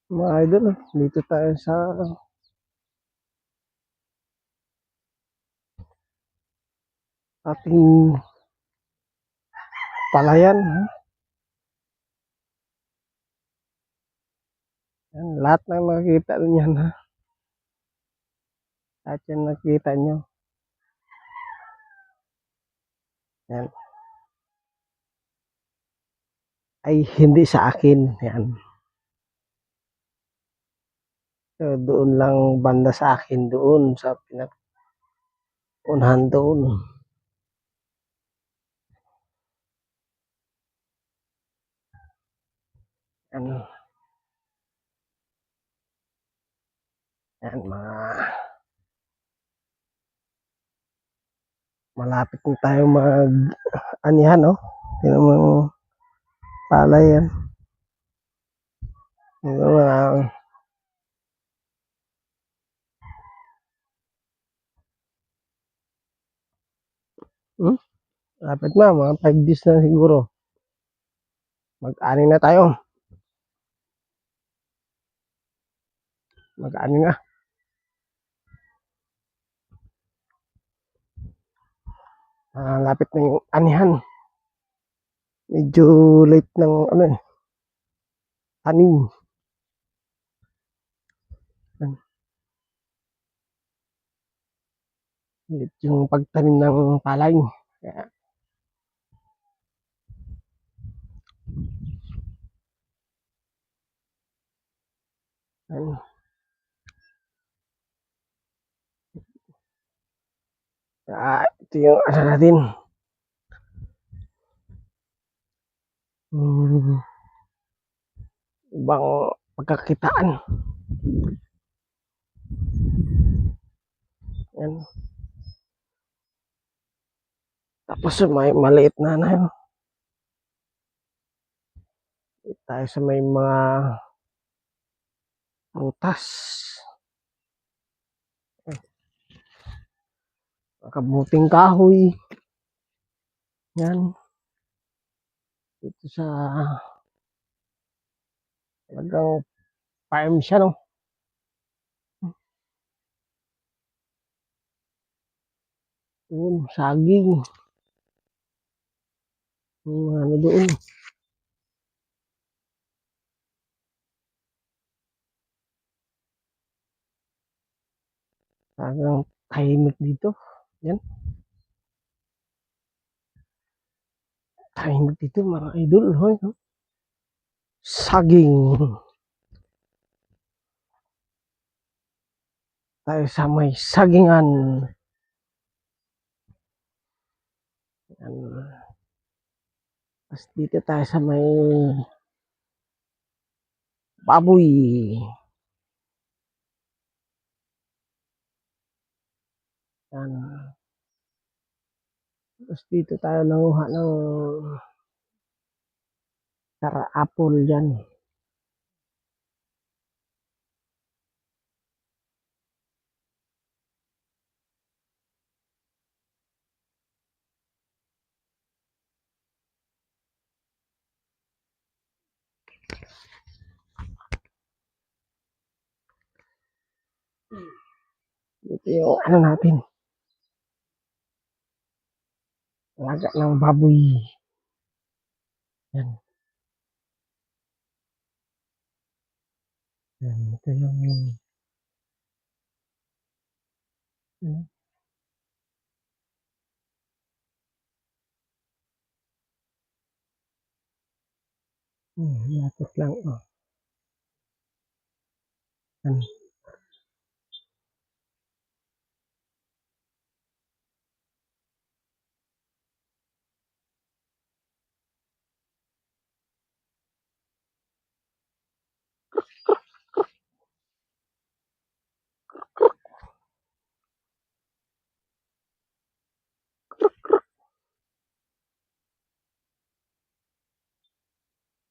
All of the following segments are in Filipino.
Mga idol, dito tayo sa ating palayan. Yan, lahat ng makikita niyan ha. Lahat yan nakikita nyo. Yan. Ay hindi sa akin. Yan. So, doon lang banda sa akin doon sa pinag-unahan doon. Yan. Yan mga malapit na tayo mag-anihan, no? Tingnan mo yung palay yan. Tingnan mo na. Lapit na, mga 5 days na siguro. Mag-ani na tayo. Mag-ani na. Lapit na yung anihan. Medyo late ng tanim. Late yung pagtanim ng palay. Kaya, ito yung natin. Ibang pagkakitaan. Yan. Tapos may maliit na yun. Tayo sa may mga prutas. Kabuting kahoy. Yan. Dito sa talagang farm siya, no? Saging. Ano doon. Talagang tahimik dito. Yan. Tahimik dito mga idol. Hoy, no? Saging. Tayo sa may sagingan. Yan. Tapos dito tayo sa may baboy. Yan. Tapos dito tayo nanguha ng apple dyan. Ito yung natin. Laga ng baboy. Yan. Yan. Ito yung lapit lang. Oh. Yan.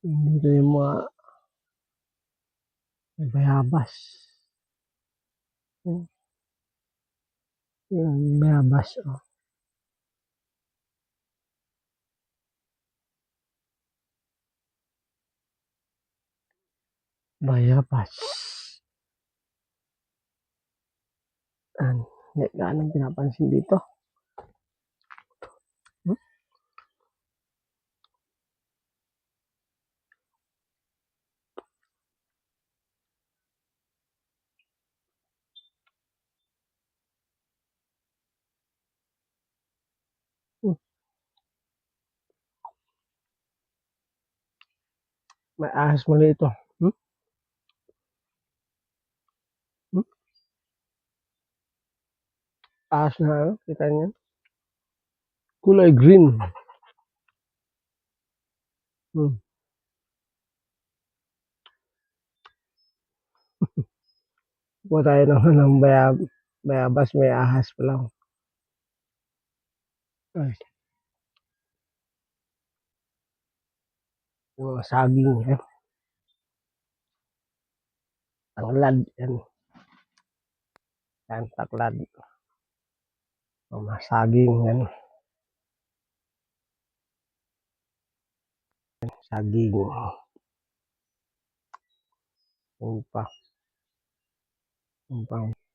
Dito yung mga bayabas. Yung bayabas. Oh. Bayabas. Hindi gaano pinapansin dito. Hmm? Hmm. May ahas muli ito. Hmm? Hmm? Ahas na ano? Kita niyo? Kulay green. Hmm. Kuha tayo ng bayabas, may ahas pa lang. Ay, yung mga saging. Tanglad. Yan. Yan, taklad. Mga saging. Yan. Saging. Yung pa. Yung pa.